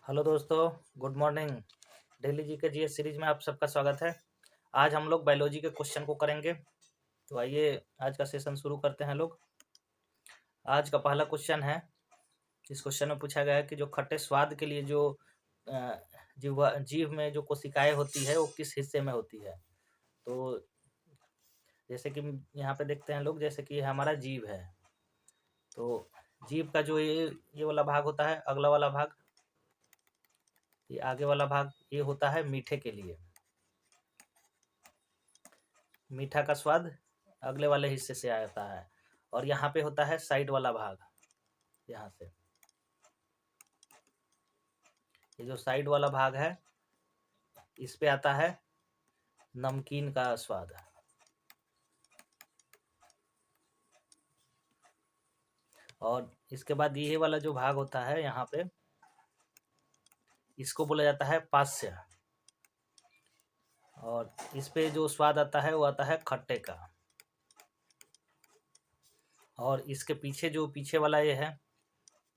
Hello दोस्तों, good morning. Daily जी के GS series में आप सबका स्वागत है। आज हम लोग बायोलॉजी के क्वेश्चन को करेंगे। तो आइए आज का सेशन शुरू करते हैं लोग। आज का पहला क्वेश्चन है। इस क्वेश्चन में पूछा गया है कि जो खट्टे स्वाद के लिए जो जीव में जो कोशिकाएं होती है वो किस हिस्से में होती है। तो जैसे कि यहाँ पे देखते हैं लोग, जैसे कि हमारा जीव है। तो जीव का जो ये वाला भाग होता है, अगला वाला भाग, ये आगे वाला भाग, ये होता है मीठे के लिए। मीठा का स्वाद अगले वाले हिस्से से आता है। और यहाँ पे होता है साइड वाला भाग, यहाँ से ये जो साइड वाला भाग है इस पे आता है नमकीन का स्वाद। और इसके बाद ये वाला जो भाग होता है यहाँ पे, इसको बोला जाता है पास्य। और इस पे जो स्वाद आता है वो आता है खट्टे का। और इसके पीछे जो पीछे वाला ये है,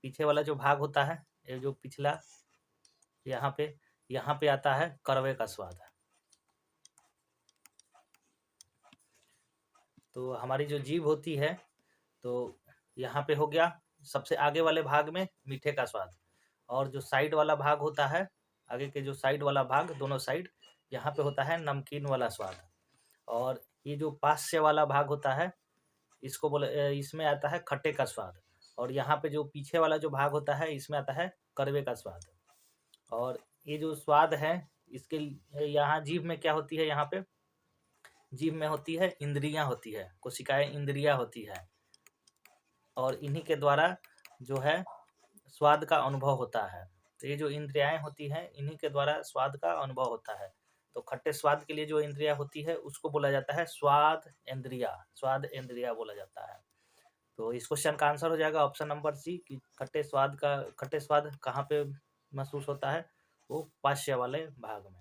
पीछे वाला जो भाग होता है, ये जो पिछला, यहाँ पे आता है कड़वे का स्वाद। तो हमारी जो जीभ होती है, तो यहाँ पे हो गया सबसे आगे वाले भाग में मीठे का स्वाद। और जो साइड वाला भाग होता है, आगे के जो साइड वाला भाग, दोनों साइड, यहाँ पे होता है नमकीन वाला स्वाद। और ये जो पास्य वाला भाग होता है, इसको बोले, इसमें आता है खट्टे का स्वाद। और यहाँ पे जो पीछे वाला जो भाग होता है, इसमें आता है कड़वे का स्वाद। और ये जो स्वाद है, इसके यहाँ जीभ में क्या होती है, यहाँ पे जीभ में होती है इंद्रियां होती है, कोशिकाएं इंद्रियां होती है। और इन्हीं के द्वारा जो है स्वाद का अनुभव होता है। तो ये जो इंद्रियाएं होती हैं, इन्हीं के द्वारा स्वाद का अनुभव होता है। तो खट्टे स्वाद के लिए जो इंद्रिया होती है उसको बोला जाता है स्वाद इंद्रिया बोला जाता है। तो इस क्वेश्चन का आंसर हो जाएगा ऑप्शन नंबर सी, कि खट्टे स्वाद कहाँ पे महसूस होता है, वो पाश्य वाले भाग में।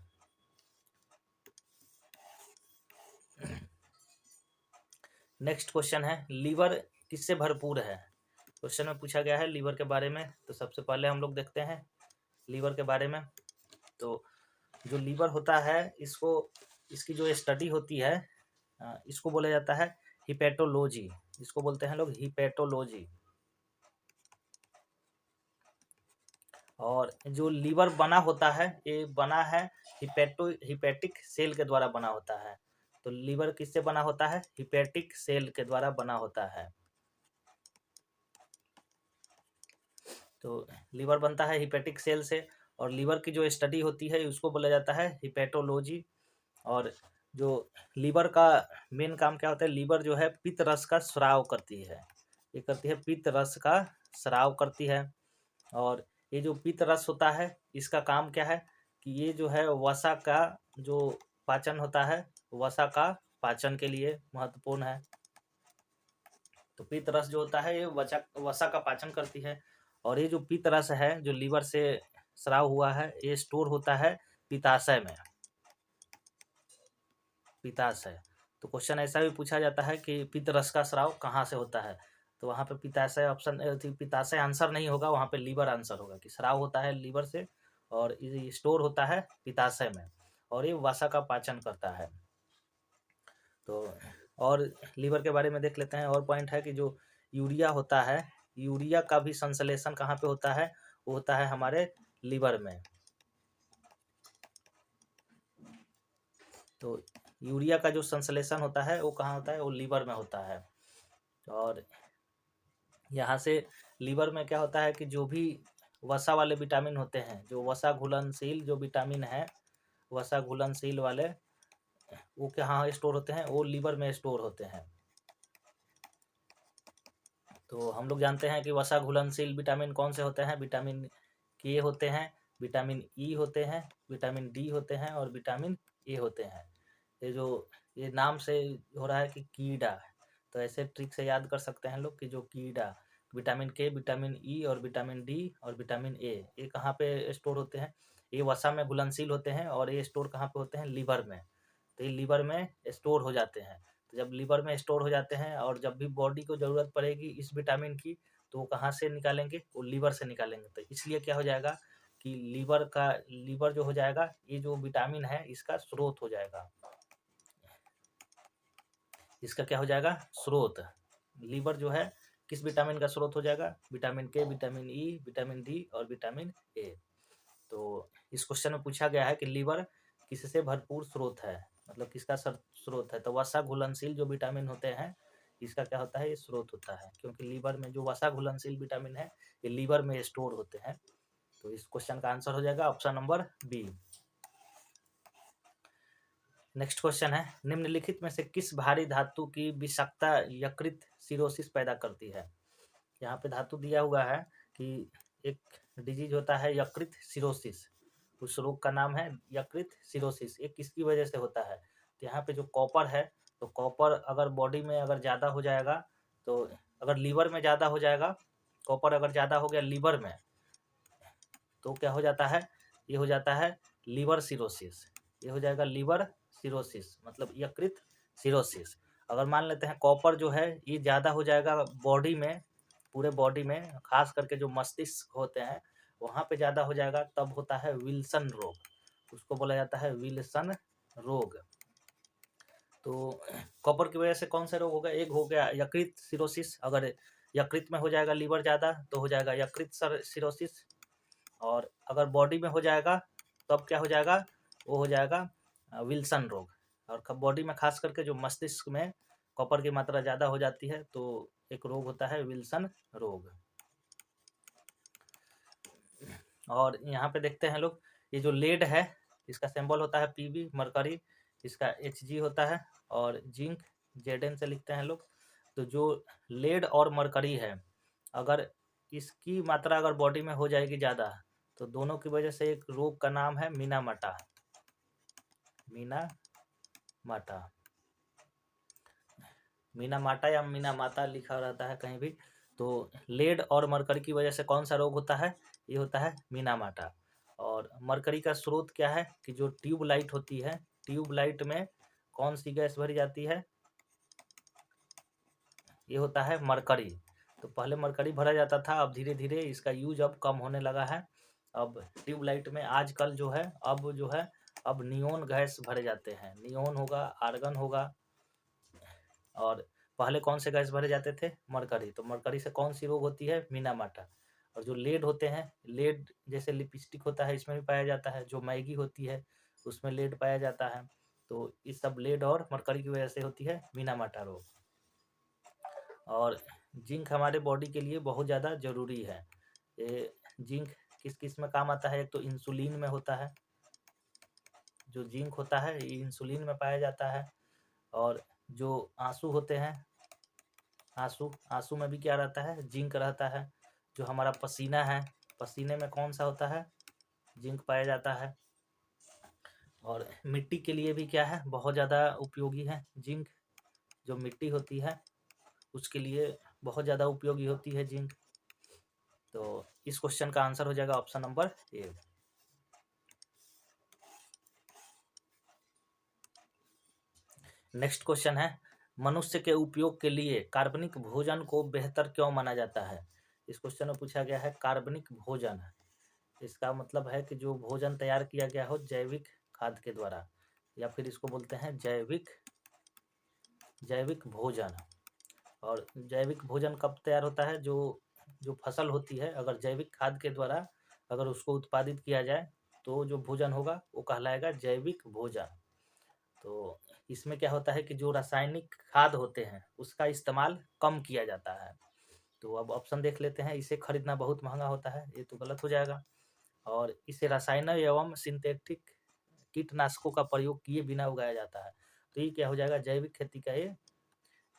नेक्स्ट क्वेश्चन है, लीवर किससे भरपूर है। क्वेश्चन में पूछा गया है लीवर के बारे में। तो सबसे पहले हम लोग देखते हैं लीवर के बारे में। तो जो लीवर होता है, इसकी जो स्टडी होती है, इसको बोला जाता है हिपेटोलॉजी। इसको बोलते हैं लोग हिपेटोलॉजी। और जो लीवर बना होता है, ये बना है हिपेटिक सेल के द्वारा बना होता है। तो लीवर किससे बना होता है, हिपेटिक सेल के द्वारा बना होता है। तो लीवर बनता है हिपेटिक सेल से। और लीवर की जो स्टडी होती है उसको बोला जाता है हिपेटोलॉजी। और जो लीवर का मेन काम क्या होता है, लीवर जो है पित्त रस का स्राव करती है। ये करती है पित्त रस का स्राव करती है। और ये जो पित्त रस होता है, इसका काम क्या है कि ये जो है वसा का जो पाचन होता है, वसा का पाचन के लिए महत्वपूर्ण है। तो पित्त रस जो होता है ये वसा का पाचन करती है। और ये जो पित्त रस है जो लीवर से स्राव हुआ है, ये स्टोर होता है पित्ताशय में। पित्ताशय। तो क्वेश्चन ऐसा भी पूछा जाता है कि पित्त रस का स्राव कहाँ से होता है। तो वहाँ पे पित्ताशय आंसर नहीं होगा, वहाँ पे लीवर आंसर होगा, कि स्राव होता है लीवर से और स्टोर होता है पित्ताशय में। और ये वसा का पाचन करता है। तो और लीवर के बारे में देख लेते हैं। और पॉइंट है कि जो यूरिया होता है, यूरिया का भी संश्लेषण कहाँ पे होता है, वो होता है हमारे लीवर में। तो यूरिया का जो संश्लेषण होता है वो कहाँ होता है, वो लीवर में होता है। और यहाँ से लीवर में क्या होता है कि जो भी वसा वाले विटामिन होते हैं, जो वसा घुलनशील जो विटामिन है, वसा घुलनशील वाले, वो कहाँ स्टोर होते हैं, वो लीवर में स्टोर होते हैं। तो हम लोग जानते हैं कि वसा घुलनशील विटामिन कौन से होते हैं, विटामिन के होते हैं, विटामिन ई होते हैं, विटामिन डी होते हैं और विटामिन ए होते हैं। ये नाम से हो रहा है कि कीड़ा, तो ऐसे ट्रिक से याद कर सकते हैं लोग कि जो कीड़ा, विटामिन के, विटामिन ई और विटामिन डी और विटामिन ए, ये कहाँ पे स्टोर होते हैं, ये वसा में घुलनशील होते हैं। और ये स्टोर कहाँ पे होते हैं, लीवर में। तो ये लीवर में स्टोर हो जाते हैं। तो जब लीवर में स्टोर हो जाते हैं और जब भी बॉडी को ज़रूरत पड़ेगी इस विटामिन की, तो वो कहाँ से निकालेंगे, वो लीवर से निकालेंगे। तो इसलिए क्या हो जाएगा कि लीवर जो हो जाएगा, ये जो विटामिन है इसका स्रोत हो जाएगा। इसका क्या हो जाएगा? स्रोत। लीवर जो है किस विटामिन का स्रोत हो जाएगा? विटामिन के, विटामिन ई, विटामिन डी और विटामिन ए। तो इस क्वेश्चन में पूछा गया है कि लीवर किससे भरपूर स्रोत है, मतलब किसका स्रोत है? तो वसा घुलनशील जो विटामिन होते हैं इसका क्या होता है? ये स्रोत होता है, क्योंकि लीवर में जो वसा घुलनशील विटामिन है ये लीवर में स्टोर होते हैं। तो इस क्वेश्चन का आंसर हो जाएगा option number B. Next question है, निम्नलिखित में से किस भारी धातु की विषाक्तता यकृत सिरोसिस पैदा करती है? यहाँ पे धातु दिया हुआ है कि एक डिजीज होता है यकृत सिरोसिस, उस रोग का नाम है यकृत सिरोसिस। ये किसकी वजह से होता है? तो यहाँ पे जो कॉपर है, तो कॉपर अगर बॉडी में अगर ज़्यादा हो जाएगा, तो अगर लीवर में ज़्यादा हो जाएगा, कॉपर अगर ज़्यादा हो गया लीवर में, तो क्या हो जाता है? ये हो जाता है लीवर सिरोसिस। ये हो जाएगा लीवर सिरोसिस, मतलब यकृत सिरोसिस। अगर मान लेते हैं कॉपर जो है ये ज़्यादा हो जाएगा बॉडी में, पूरे बॉडी में, खास करके जो मस्तिष्क होते हैं वहाँ पे ज़्यादा हो जाएगा, तब होता है विल्सन रोग। उसको बोला जाता है विल्सन रोग। तो कॉपर की वजह से कौन सा रोग होगा? एक हो गया यकृत सिरोसिस। अगर यकृत में हो जाएगा लीवर ज़्यादा तो हो जाएगा यकृत सिरोसिस। और अगर बॉडी में हो जाएगा तब क्या हो जाएगा? वो हो जाएगा विल्सन रोग। और बॉडी में खास करके जो मस्तिष्क में कॉपर की मात्रा ज़्यादा हो जाती है तो एक रोग होता है विल्सन रोग। और यहाँ पे देखते हैं लोग, ये जो लेड है इसका सिंबल होता है पीबी, मरकरी इसका एचजी होता है, और जिंक जेडन से लिखते हैं लोग। तो जो लेड और मरकरी है, अगर इसकी मात्रा अगर बॉडी में हो जाएगी ज़्यादा, तो दोनों की वजह से एक रोग का नाम है मीनामाटा। मीनामाटा या मीनामाता लिखा रहता है कहीं भी। तो लेड और मरकरी की वजह से कौन सा रोग होता है? ये होता है मीनामाटा। और मरकरी का स्रोत क्या है? कि जो ट्यूबलाइट होती है, ट्यूबलाइट में कौन सी गैस भरी जाती है? ये होता है मरकरी। तो पहले मरकरी भरा जाता था, अब धीरे धीरे इसका यूज अब कम होने लगा है। अब ट्यूबलाइट में आजकल जो है अब नियोन गैस भरे जाते हैं। नियोन होगा, आर्गन होगा। और पहले कौन से गैस भरे जाते थे? मरकरी। तो मरकरी से कौन सी रोग होती है? मीनामाटा। और जो लेड होते हैं, लेड जैसे लिपस्टिक होता है इसमें भी पाया जाता है, जो मैगी होती है उसमें लेड पाया जाता है। तो इस सब लेड और मरकरी की वजह से होती है मीनामाटा रोग। और जिंक हमारे बॉडी के लिए बहुत ज़्यादा ज़रूरी है। ये जिंक किस किस में काम आता है? एक तो इंसुलिन में होता है, जो जिंक होता है ये इंसुलिन में पाया जाता है। और जो आंसू होते हैं, आंसू में भी क्या रहता है? जिंक रहता है। जो हमारा पसीना है, पसीने में कौन सा होता है? जिंक पाया जाता है। और मिट्टी के लिए भी क्या है? बहुत ज़्यादा उपयोगी है जिंक। जो मिट्टी होती है उसके लिए बहुत ज़्यादा उपयोगी होती है जिंक। तो इस क्वेश्चन का आंसर हो जाएगा option number A. Next question है, मनुष्य के उपयोग के लिए कार्बनिक भोजन को बेहतर क्यों माना जाता है? इस क्वेश्चन में पूछा गया है कार्बनिक भोजन। इसका मतलब है कि जो भोजन तैयार किया गया हो जैविक खाद के द्वारा, या फिर इसको बोलते हैं जैविक भोजन। और जैविक भोजन कब तैयार होता है? जो फसल होती है, अगर जैविक खाद के द्वारा अगर उसको उत्पादित किया जाए तो जो भोजन होगा वो कहलाएगा जैविक भोजन। तो इसमें क्या होता है कि जो रासायनिक खाद होते हैं उसका इस्तेमाल कम किया जाता है। तो अब ऑप्शन देख लेते हैं, इसे खरीदना बहुत महंगा होता है, ये तो गलत हो जाएगा। और इसे रसायन एवं सिंथेटिक कीटनाशकों का प्रयोग किए बिना उगाया जाता है। तो ये क्या हो जाएगा? जैविक खेती का ये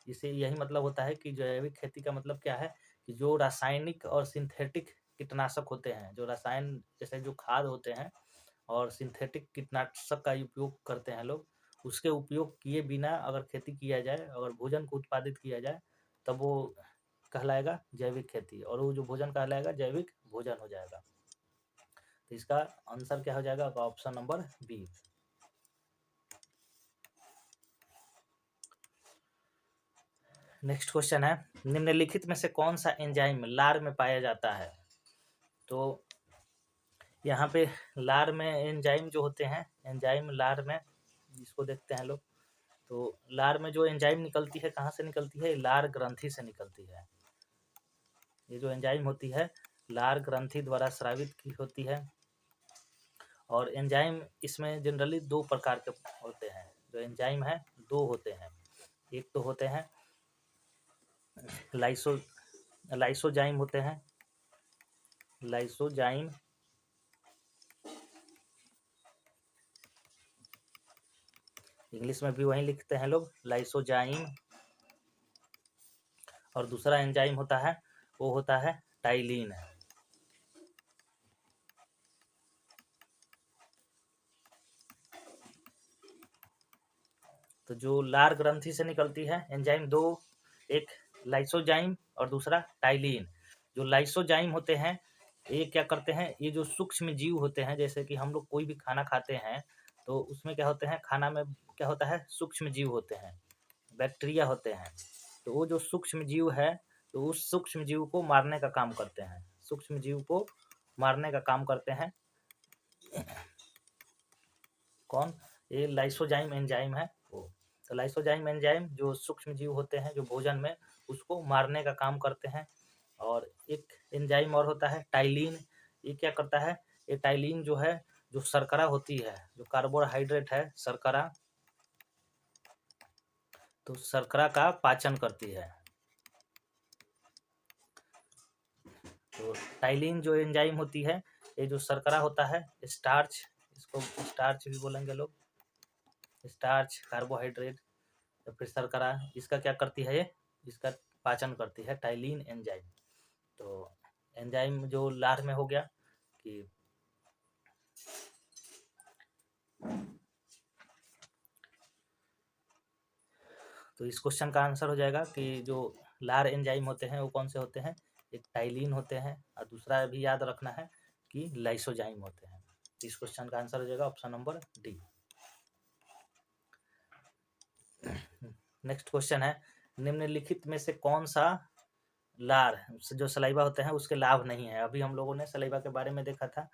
इसे यही मतलब होता है कि जैविक खेती का मतलब क्या है? कि जो रासायनिक और सिंथेटिक कीटनाशक होते हैं, जो रसायन जैसे जो खाद होते हैं और सिंथेटिक कीटनाशक का उपयोग करते हैं लोग, उसके उपयोग किए बिना अगर खेती किया जाए, अगर भोजन को उत्पादित किया जाए, तब वो कहलाएगा जैविक खेती, और वो जो भोजन कहलाएगा जैविक भोजन हो जाएगा। तो इसका आंसर क्या हो जाएगा? Option number B. Next question है, निम्नलिखित में से कौन सा एंजाइम लार में पाया जाता है? तो यहाँ पे लार में एंजाइम जो होते हैं, एंजाइम लार में जिसको देखते हैं लोग, तो लार में जो एंजाइम निकलती है कहाँ से निकलती है? लार ग्रंथि से निकलती है। ये जो एंजाइम होती है लार ग्रंथि द्वारा स्रावित की होती है। और एंजाइम इसमें जनरली 2 प्रकार के होते हैं। जो एंजाइम है 2 होते हैं। एक तो होते हैं लाइसोजाइम होते हैं, लाइसोजाइम, इंग्लिश में भी वही लिखते हैं लोग, लाइसोजाइम। और दूसरा एंजाइम होता है वो होता है टाइलिन। तो जो लार ग्रंथि से निकलती है एंजाइम 2, एक लाइसोजाइम और दूसरा टाइलिन। जो लाइसोजाइम होते हैं ये क्या करते हैं, ये जो सूक्ष्म जीव होते हैं, जैसे कि हम लोग कोई भी खाना खाते हैं तो उसमें क्या होते हैं, खाना में क्या होता है, सूक्ष्म जीव होते हैं, बैक्टीरिया होते हैं। तो वो जो सूक्ष्म जीव है तो उस सूक्ष्म जीव को मारने का काम करते हैं, सूक्ष्म जीव को मारने का काम करते हैं कौन? ये लाइसोजाइम एंजाइम है वो। तो लाइसोजाइम एंजाइम जो सूक्ष्म जीव होते हैं जो भोजन में, उसको मारने का काम करते हैं। और एक एंजाइम और होता है टाइलिन। ये क्या करता है, ये टाइलिन जो है, जो शर्करा होती है, जो कार्बोहाइड्रेट है शर्करा, तो शर्करा का पाचन करती है। तो टाइलिन जो एंजाइम होती है, ये जो शर्करा होता है, स्टार्च, इसको स्टार्च भी बोलेंगे लोग, स्टार्च, कार्बोहाइड्रेट या फिर शर्करा, इसका क्या करती है, ये इसका पाचन करती है टाइलिन एंजाइम। तो एंजाइम जो लार में हो गया कि तो इस क्वेश्चन का आंसर हो जाएगा कि जो लार एंजाइम होते हैं वो कौन से होते हैं, एक टाइलिन होते हैं और दूसरा भी याद रखना है कि लाइसोजाइम होते हैं। इस क्वेश्चन का आंसर हो जाएगा option number D. Next question है, निम्नलिखित में से कौन सा लार जो सलाइवा होते हैं उसके लाभ नहीं है? अभी हम लोगों ने सलाइवा के बारे में देखा था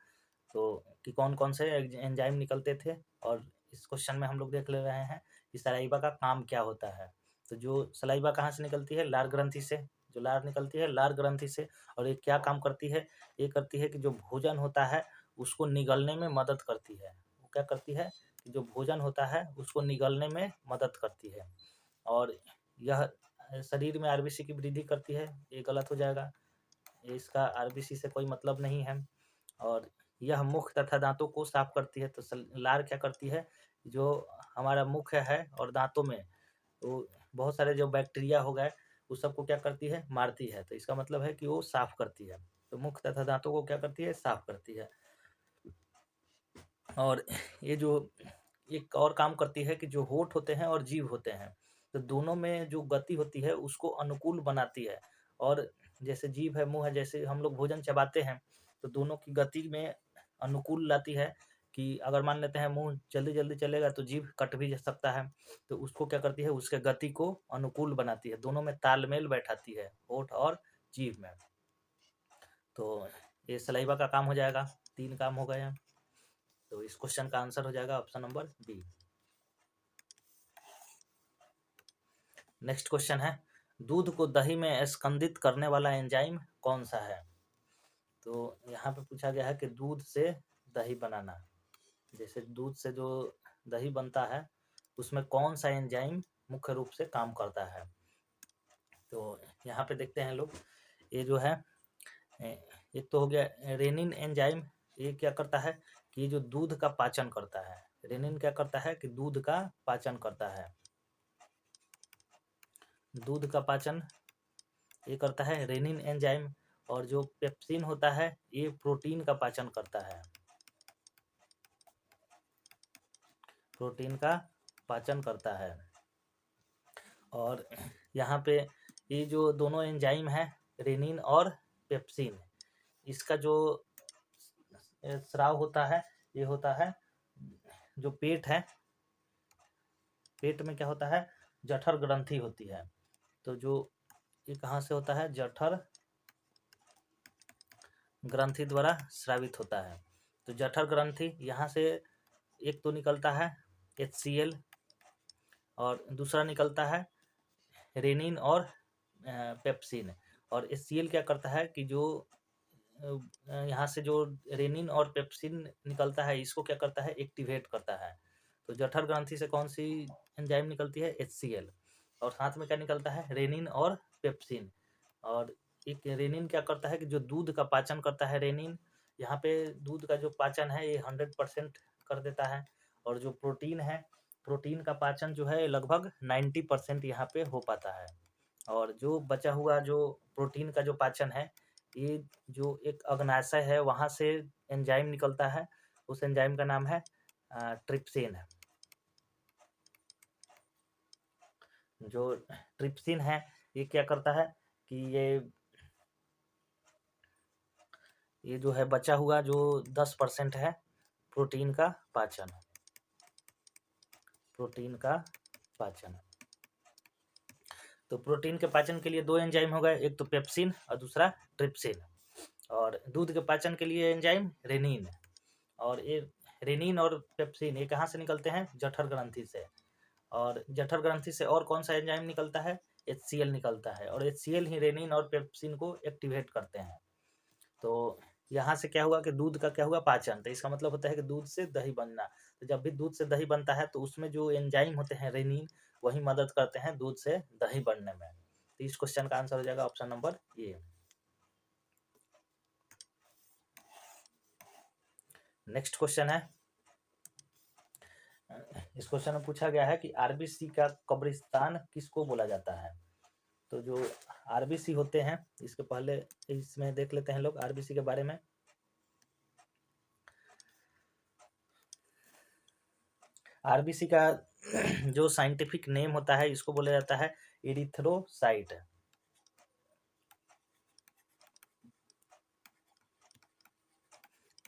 तो कि कौन कौन से एंजाइम निकलते थे, और इस क्वेश्चन में हम लोग देख ले रहे हैं कि सलाइवा का काम क्या होता है। तो जो सलाइवा कहाँ से निकलती है, लार ग्रंथि से, जो लार निकलती है लार ग्रंथि से। और ये क्या काम करती है, ये करती है कि जो भोजन होता है उसको निगलने में मदद करती है। वो क्या करती है कि जो भोजन होता है उसको निगलने में मदद करती है। और यह शरीर में आरबीसी की वृद्धि करती है, ये गलत हो जाएगा, इसका आरबीसी से कोई मतलब नहीं है। और यह मुख तथा दांतों को साफ करती है। तो लार क्या करती है, जो हमारा मुख है और दांतों में तो बहुत सारे जो बैक्टीरिया हो गए उस सबको क्या करती है, मारती है। तो इसका मतलब है कि वो साफ करती है। तो मुख तथा दांतों को क्या करती है, साफ करती है। और ये जो एक और काम करती है कि जो होठ होते हैं और जीभ होते हैं, तो दोनों में जो गति होती है उसको अनुकूल बनाती है। और जैसे जीभ है, मुंह है, जैसे हम लोग भोजन चबाते हैं तो दोनों की गति में अनुकूल लाती है। कि अगर मान लेते हैं मुंह जल्दी जल्दी चलेगा तो जीभ कट भी जा सकता है, तो उसको क्या करती है, उसके गति को अनुकूल बनाती है, दोनों में तालमेल बैठाती है, होठ और जीभ में। तो ये सलाइवा का काम हो जाएगा, 3 काम हो गए हैं। तो इस क्वेश्चन का आंसर हो जाएगा option number B. Next question है, दूध को दही में स्कंदित करने वाला एंजाइम कौन सा है? तो यहाँ पे पूछा गया है कि दूध से दही बनाना, जैसे दूध से जो दही बनता है उसमें कौन सा एंजाइम मुख्य रूप से काम करता है? तो यहाँ पे देखते हैं लोग, ये जो है एक तो हो गया रेनिन एंजाइम। ये क्या करता है कि ये जो दूध का पाचन करता है, रेनिन क्या करता है कि दूध का पाचन करता है, दूध का पाचन ये करता है रेनिन एंजाइम। और जो पेप्सिन होता है ये प्रोटीन का पाचन करता है, प्रोटीन का पाचन करता है। और यहाँ पे ये जो दोनों एंजाइम है रेनिन और पेप्सिन, इसका जो स्राव होता है ये होता है जो पेट है, पेट में क्या होता है, जठर ग्रंथि होती है। तो जो ये कहाँ से होता है, जठर ग्रंथि द्वारा स्रावित होता है। तो जठर ग्रंथि यहाँ से एक तो निकलता है HCl और दूसरा निकलता है रेनिन और पेप्सिन। और HCl क्या करता है कि जो यहाँ से जो रेनिन और पेप्सिन निकलता है इसको क्या करता है, एक्टिवेट करता है। तो जठर ग्रंथि से कौन सी एंजाइम निकलती है, HCl, और साथ में क्या निकलता है, रेनिन और पेप्सिन। और एक रेनिन क्या करता है कि जो दूध का पाचन करता है, रेनिन यहाँ पे दूध का जो पाचन है ये 100% कर देता है। और जो प्रोटीन है, प्रोटीन का पाचन जो है लगभग 90% यहाँ पे हो पाता है। और जो बचा हुआ जो प्रोटीन का जो पाचन है, ये जो एक अग्नाशय है वहाँ से एंजाइम निकलता है, उस एंजाइम का नाम है ट्रिप्सिन। जो ट्रिप्सिन है ये क्या करता है कि ये जो है बचा हुआ जो 10% है प्रोटीन का पाचन, प्रोटीन का पाचन। तो प्रोटीन के पाचन के लिए दो एंजाइम हो गए, एक तो पेप्सिन और दूसरा ट्रिप्सिन। और दूध के पाचन के लिए एंजाइम रेनिन। और ये रेनिन और पेप्सिन ये कहाँ से निकलते हैं, जठर ग्रंथि से। और जठर ग्रंथि से और कौन सा एंजाइम निकलता है, HCl निकलता है। और HCl ही रेनिन और पेप्सिन को एक्टिवेट करते हैं। तो यहाँ से क्या हुआ कि दूध का क्या हुआ, पाचन। तो इसका मतलब होता है कि दूध से दही बनना। तो जब भी दूध से दही बनता है तो उसमें जो एंजाइम होते हैं रेनिन, वही मदद करते हैं दूध से दही बनने में। तो इस क्वेश्चन का आंसर हो जाएगा option number A. Next question है, इस क्वेश्चन में पूछा गया है कि आरबीसी का कब्रिस्तान किसको बोला जाता है। तो जो आरबीसी होते हैं, इसके पहले इसमें देख लेते हैं लोग आरबीसी के बारे में। आरबीसी का जो साइंटिफिक नेम होता है इसको बोला जाता है इरिथ्रोसाइट।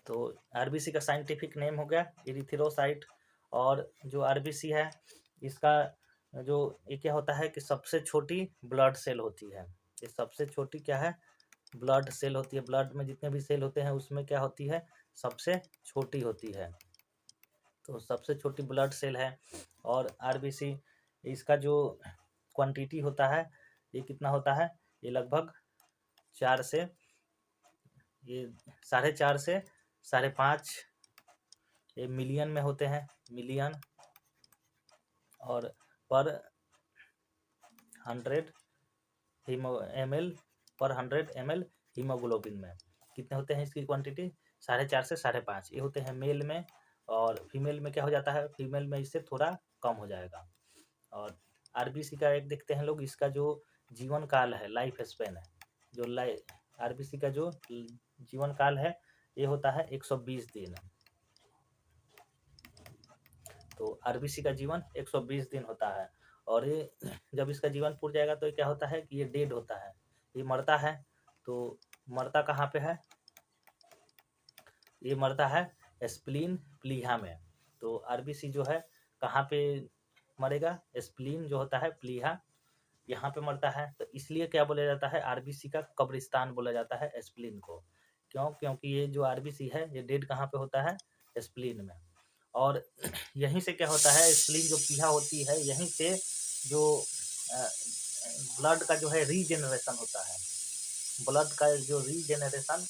तो आरबीसी का साइंटिफिक नेम हो गया इरिथ्रोसाइट। और जो आरबीसी है इसका जो ये क्या होता है कि सबसे छोटी ब्लड सेल होती है। ये सबसे छोटी क्या है, ब्लड सेल होती है। ब्लड में जितने भी सेल होते हैं उसमें क्या होती है, सबसे छोटी होती है। तो सबसे छोटी ब्लड सेल है। और आरबीसी इसका जो क्वांटिटी होता है ये कितना होता है, ये लगभग 4 से ये 4.5 से 5.5 ये मिलियन में होते हैं, मिलियन। और पर 100 ml पर 100 ml हीमोग्लोबिन में कितने होते हैं इसकी क्वांटिटी, 4.5 से 5.5 ये होते हैं मेल में। और फीमेल में क्या हो जाता है, फीमेल में इससे थोड़ा कम हो जाएगा। और आरबीसी का एक देखते हैं लोग, इसका जो जीवन काल है, लाइफ स्पेन है, जो आरबीसी का जो जीवन काल है ये होता है 120 दिन। तो आरबीसी का जीवन 120 दिन होता है। और ये जब इसका जीवन पूरा जाएगा तो ये क्या होता है कि ये डेड होता है, ये मरता है। तो मरता कहाँ पे है, ये मरता है स्प्लीन प्लीहा में। तो आरबीसी जो है कहाँ पे मरेगा, स्प्लीन जो होता है प्लीहा, यहाँ पे मरता है। तो इसलिए क्या बोला जाता है, आरबीसी का कब्रिस्तान बोला जाता है स्प्लीन को। क्यों, क्योंकि ये जो आरबीसी है ये डेड कहाँ पे होता है, स्प्लीन में। और यहीं से क्या होता है, स्प्लीन जो प्लीहा होती है यहीं से जो ब्लड का जो है रीजेनरेशन होता है। ब्लड का जो रीजेनरेशन,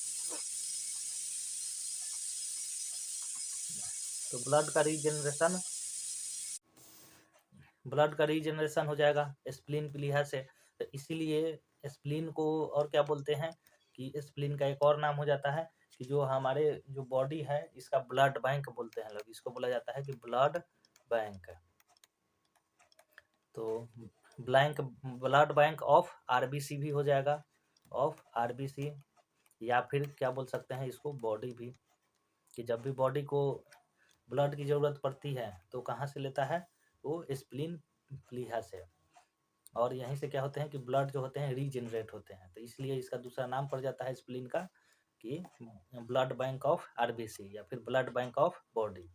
तो ब्लड का रीजनरेशन हो जाएगा स्प्लीन प्लीहा से। तो इसीलिए स्प्लीन को और क्या बोलते हैं कि स्प्लीन का एक और नाम हो जाता है कि जो हमारे जो बॉडी है इसका ब्लड बैंक बोलते हैं लोग, इसको बोला जाता है कि ब्लड बैंक। तो ब्लड बैंक ऑफ आरबीसी भी हो जाएगा, ऑफ आरबीसी। या फिर क्या बोल सकते हैं इसको, बॉडी भी, कि जब भी बॉडी को ब्लड की ज़रूरत पड़ती है तो कहाँ से लेता है, वो स्प्लीन प्लीहा से। और यहीं से क्या होते हैं कि ब्लड जो होते हैं रीजनरेट होते हैं। तो इसलिए इसका दूसरा नाम पड़ जाता है स्प्लीन का कि ब्लड बैंक ऑफ आरबीसी या फिर ब्लड बैंक ऑफ बॉडी।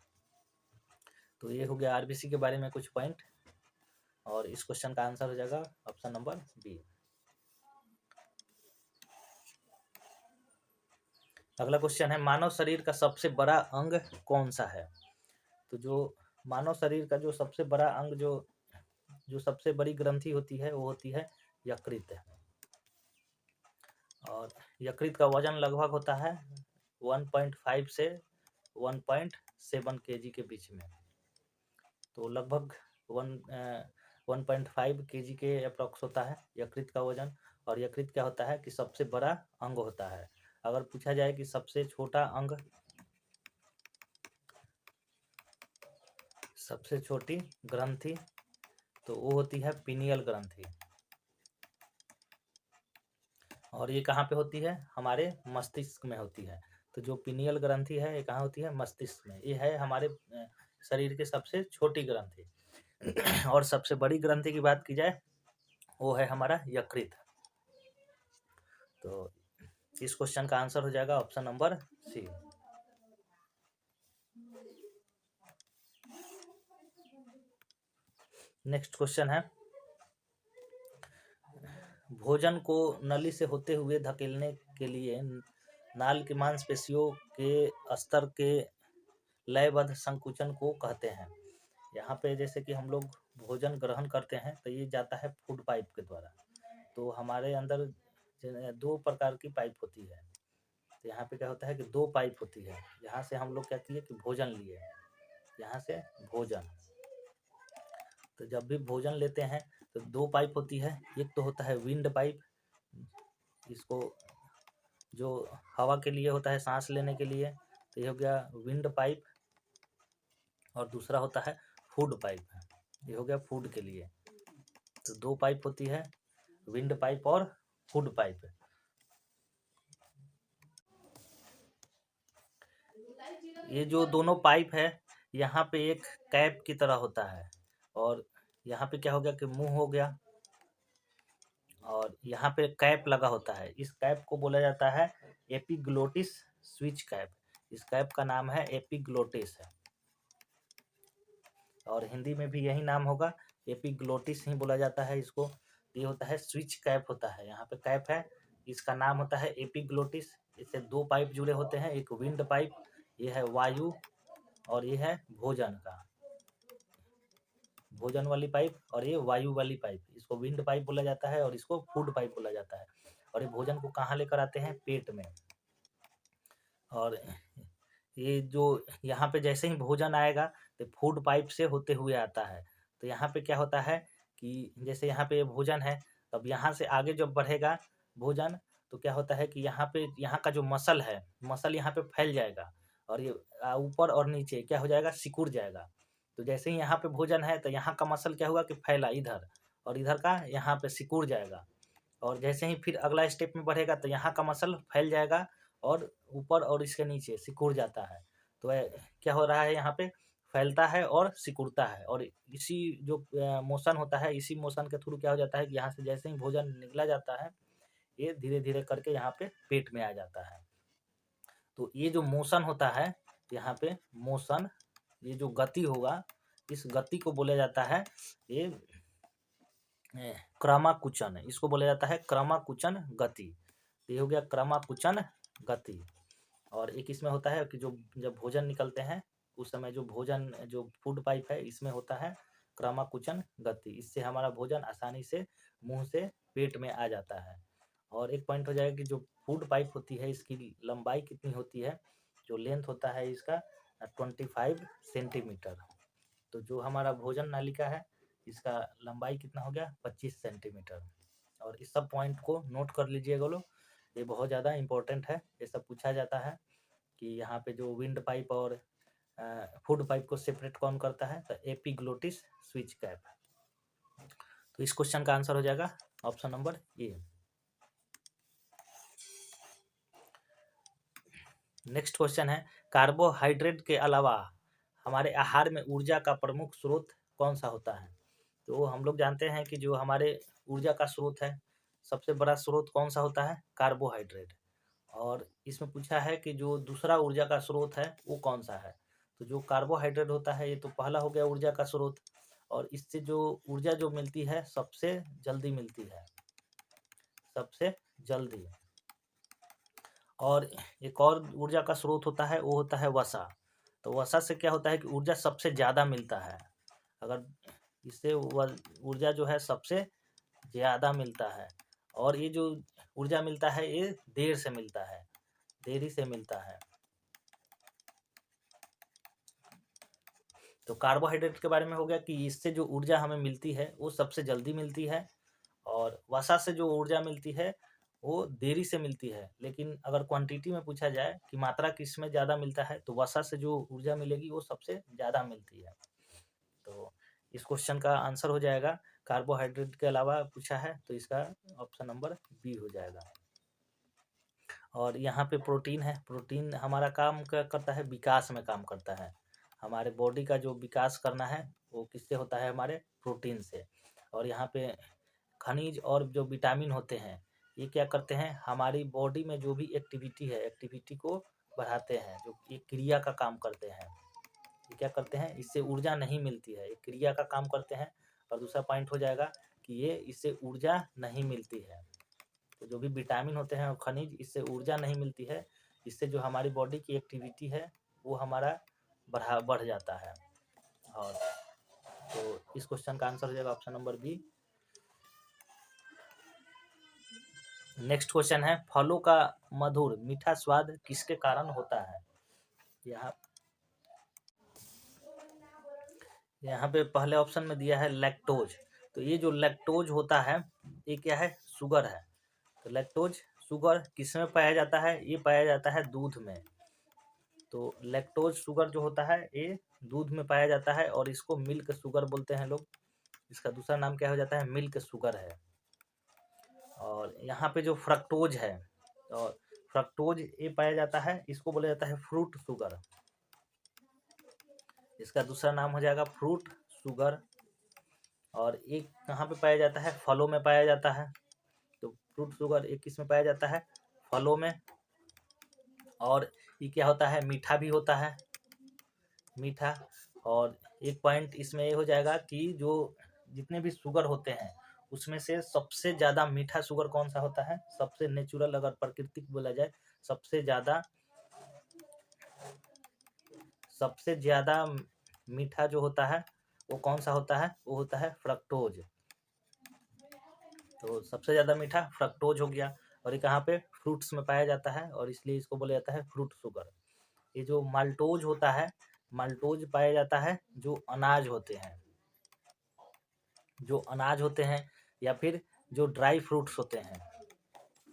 तो ये हो गया आरबीसी के बारे में कुछ पॉइंट। और इस क्वेश्चन का आंसर हो जाएगा ऑप्शन नंबर बी। अगला क्वेश्चन है, मानव शरीर का सबसे बड़ा अंग कौन सा है? तो जो मानव शरीर का जो सबसे बड़ा अंग जो सबसे बड़ी ग्रंथि होती है वो होती है यकृत। और यकृत का वजन लगभग होता है 1.5 से 1.7 kg के बीच में। तो लगभग 1.5 kg के अप्रॉक्स होता है यकृत का वजन। और यकृत क्या होता है कि सबसे बड़ा अंग होता है। अगर पूछा जाए कि सबसे छोटा अंग, सबसे छोटी ग्रंथि, तो वो होती है पीनियल ग्रंथि। और ये कहाँ पे होती है? हमारे मस्तिष्क में होती है। तो जो पीनियल ग्रंथि है ये कहाँ होती है? मस्तिष्क में। ये है हमारे शरीर के सबसे छोटी ग्रंथि। और सबसे बड़ी ग्रंथि की बात की जाए वो है हमारा यकृत। तो इस क्वेश्चन का आंसर हो जाएगा option number C. Next question है, भोजन को नली से होते हुए धकेलने के लिए नाल की मांसपेशियों के स्तर के लयबद्ध संकुचन को कहते हैं। यहाँ पे जैसे कि हम लोग भोजन ग्रहण करते हैं तो ये जाता है फूड पाइप के द्वारा। तो हमारे अंदर 2 प्रकार की पाइप होती है। तो यहाँ पे क्या होता है कि 2 पाइप होती है। यहाँ से हम लोग क्या किए कि भोजन लिए, यहाँ से भोजन। तो जब भी भोजन लेते हैं तो 2 पाइप होती है। एक तो होता है विंड पाइप, इसको जो हवा के लिए होता है, सांस लेने के लिए, तो ये हो गया विंड पाइप। और दूसरा होता है फूड पाइप, ये हो गया फूड के लिए। तो 2 पाइप होती है, विंड पाइप और फूड पाइप। ये जो दोनों पाइप है यहाँ पे एक कैप की तरह होता है। और यहाँ पे क्या हो गया कि मुंह हो गया, और यहाँ पे कैप लगा होता है। इस कैप को बोला जाता है एपिग्लोटिस स्विच कैप। इस कैप का नाम है एपिग्लोटिस है, और हिंदी में भी यही नाम होगा, एपिग्लोटिस ही बोला जाता है इसको। ये होता है स्विच कैप होता है। यहाँ पे कैप है, इसका नाम होता है एपिग्लोटिस। इससे 2 पाइप जुड़े होते हैं, एक विंड पाइप, ये है वायु, और ये है भोजन का, भोजन वाली पाइप, और ये वायु वाली पाइप। इसको विंड पाइप बोला जाता है और इसको फूड पाइप बोला जाता है। और ये भोजन को कहाँ लेकर आते हैं? पेट में। और ये जो यहाँ पे जैसे ही भोजन आएगा तो फूड पाइप से होते हुए आता है। तो यहाँ पे क्या होता है कि जैसे यहाँ पे भोजन है, तब यहाँ से आगे जब बढ़ेगा भोजन, तो क्या होता है कि यहाँ पे यहाँ का जो मसल है, मसल यहाँ पे फैल जाएगा, और ये ऊपर और नीचे क्या हो जाएगा? सिकुड़ जाएगा। तो जैसे ही यहाँ पे भोजन है तो यहाँ का मसल क्या हुआ कि फैला इधर, और इधर का यहाँ पे सिकुड़ जाएगा। और जैसे ही फिर अगला स्टेप में बढ़ेगा तो यहाँ का मसल फैल जाएगा और ऊपर और इसके नीचे सिकुड़ जाता है। तो क्या हो रहा है? यहाँ पे फैलता है और सिकुड़ता है, और इसी जो मोशन होता है, इसी मोशन के थ्रू क्या हो जाता है कि यहाँ से जैसे ही भोजन निकला जाता है, ये धीरे धीरे करके यहाँ पे पेट में आ जाता है। तो ये जो मोशन होता है यहाँ पे, मोशन, ये जो गति होगा, इस गति को बोला जाता है ये क्रमाकुचन। इसको बोला जाता है क्रमाकुचन गति। ये हो गया क्रमाकुचन गति। और एक इसमें होता है कि जो जब भोजन निकलते हैं उस समय जो भोजन, जो फूड पाइप है, इसमें होता है क्रमाकुचन गति। इससे हमारा भोजन आसानी से मुंह से पेट में आ जाता है। और एक पॉइंट हो जाएगा कि जो फूड पाइप होती है इसकी लंबाई कितनी होती है? जो लेंथ होता है इसका 25 सेंटीमीटर। तो जो हमारा भोजन नालिका है इसका लंबाई कितना हो गया? 25 सेंटीमीटर। और इस सब पॉइंट को नोट कर लीजिएगा लोग, ये बहुत ज़्यादा इंपॉर्टेंट है। ये सब पूछा जाता है कि यहाँ पे जो विंड पाइप और फूड पाइप को सेपरेट कौन करता है? तो एपिग्लोटिस स्विच कैप। तो इस क्वेश्चन का आंसर हो जाएगा option number A. Next question है, कार्बोहाइड्रेट के अलावा हमारे आहार में ऊर्जा का प्रमुख स्रोत कौन सा होता है? तो हम लोग जानते हैं कि जो हमारे ऊर्जा का स्रोत है, सबसे बड़ा स्रोत कौन सा होता है? कार्बोहाइड्रेट। और इसमें पूछा है कि जो दूसरा ऊर्जा का स्रोत है वो कौन सा है? तो जो कार्बोहाइड्रेट होता है ये तो पहला हो गया ऊर्जा का स्रोत, और इससे जो ऊर्जा जो मिलती है सबसे जल्दी मिलती है, सबसे जल्दी। और एक और ऊर्जा का स्रोत होता है, वो होता है वसा। तो वसा से क्या होता है कि ऊर्जा सबसे ज़्यादा मिलता है। अगर इससे ऊर्जा जो है सबसे ज़्यादा मिलता है, और ये जो ऊर्जा मिलता है ये देर से मिलता है, देरी से मिलता है। तो कार्बोहाइड्रेट के बारे में हो गया कि इससे जो ऊर्जा हमें मिलती है वो सबसे जल्दी मिलती है, और वसा से जो ऊर्जा मिलती है वो देरी से मिलती है। लेकिन अगर क्वांटिटी में पूछा जाए कि मात्रा किस में ज़्यादा मिलता है, तो वसा से जो ऊर्जा मिलेगी वो सबसे ज़्यादा मिलती है। तो इस क्वेश्चन का आंसर हो जाएगा, कार्बोहाइड्रेट के अलावा पूछा है तो इसका ऑप्शन नंबर बी हो जाएगा। और यहाँ पे प्रोटीन है। प्रोटीन हमारा काम क्या करता है, विकास में काम करता है। हमारे बॉडी का जो विकास करना है वो किससे होता है, हमारे प्रोटीन से। और यहाँ पे खनिज और जो विटामिन होते हैं ये क्या करते हैं, हमारी बॉडी में जो भी एक्टिविटी है, एक्टिविटी को बढ़ाते हैं, जो एक क्रिया का काम करते हैं। ये क्या करते हैं, इससे ऊर्जा नहीं मिलती है, एक क्रिया का काम करते हैं। और दूसरा पॉइंट हो जाएगा कि ये इससे ऊर्जा नहीं मिलती है। तो जो भी विटामिन होते हैं और खनिज, इससे ऊर्जा नहीं मिलती है, इससे जो हमारी बॉडी की एक्टिविटी है वो हमारा बढ़ जाता है। और तो इस क्वेश्चन का आंसर हो जाएगा option number B. Next question है, फलों का मधुर मीठा स्वाद किसके कारण होता है। यहाँ पे पहले ऑप्शन में दिया है लैक्टोज। तो ये जो लैक्टोज होता है ये क्या है, शुगर है। तो लैक्टोज शुगर किस में पाया जाता है, ये पाया जाता है दूध में। तो लैक्टोज शुगर जो होता है ये दूध में पाया जाता है, और इसको मिल्क शुगर बोलते हैं लोग। इसका दूसरा नाम क्या हो जाता है, मिल्क शुगर है। और यहाँ पे जो फ्रक्टोज है, और फ्रक्टोज ये पाया जाता है, इसको बोला जाता है फ्रूट शुगर। इसका दूसरा नाम हो जाएगा फ्रूट शुगर। और एक कहाँ पे पाया जाता है, फलों में पाया जाता है। तो फ्रूट शुगर एक किस में पाया जाता है, फलों में। और ये क्या होता है, मीठा भी होता है, मीठा। और एक पॉइंट इसमें ये हो जाएगा कि जो जितने भी शुगर होते हैं उसमें से सबसे ज़्यादा मीठा शुगर कौन सा होता है, सबसे नेचुरल अगर प्राकृतिक बोला जाए, सबसे ज़्यादा मीठा जो होता है वो कौन सा होता है, वो होता है फ्रक्टोज। तो सबसे ज़्यादा मीठा फ्रक्टोज हो गया। और ये कहाँ पे, फ्रूट्स में पाया जाता है, और इसलिए इसको बोला जाता है फ्रूट शुगर। ये जो माल्टोज होता है, माल्टोज पाया जाता है जो अनाज होते हैं, जो अनाज होते हैं, या फिर जो ड्राई फ्रूट्स होते हैं,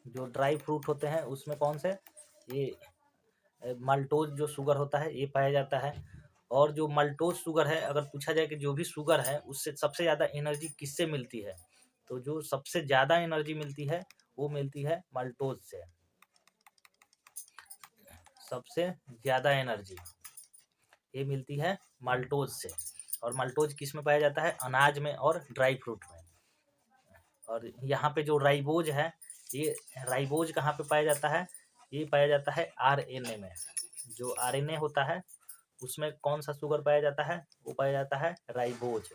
जो ड्राई फ्रूट होते हैं उसमें कौन से, ये माल्टोज जो शुगर होता है ये पाया जाता है। और जो माल्टोज शुगर है, अगर पूछा जाए कि जो भी शुगर है उससे सबसे ज़्यादा एनर्जी किससे मिलती है, तो जो सबसे ज़्यादा एनर्जी मिलती है वो मिलती है माल्टोज से। सबसे ज़्यादा एनर्जी ये मिलती है माल्टोज से। और माल्टोज किस में पाया जाता है, अनाज में और ड्राई फ्रूट में। और यहाँ पे जो राइबोज है, ये राइबोज कहाँ पे पाया जाता है, ये पाया जाता है आरएनए में। जो आरएनए होता है उसमें कौन सा शुगर पाया जाता है, वो पाया जाता है राइबोज।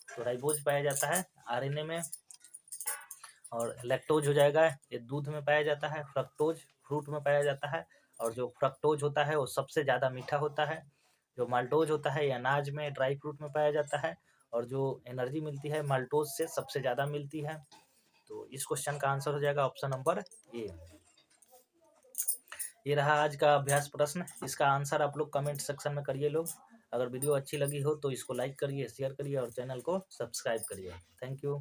तो राइबोज पाया जाता है आरएनए में। और लैक्टोज हो जाएगा, ये दूध में पाया जाता है। फ्रक्टोज फ्रूट में पाया जाता है, और जो फ्रक्टोज होता है वो सबसे ज़्यादा मीठा होता है। जो माल्टोज होता है ये अनाज में, ड्राई फ्रूट में पाया जाता है, और जो एनर्जी मिलती है माल्टोज से सबसे ज़्यादा मिलती है। तो इस क्वेश्चन का आंसर हो जाएगा ऑप्शन नंबर ए। ये रहा आज का अभ्यास प्रश्न। इसका आंसर आप लोग कमेंट सेक्शन में करिए लोग। अगर वीडियो अच्छी लगी हो तो इसको लाइक करिए, शेयर करिए और चैनल को सब्सक्राइब करिए। Thank you.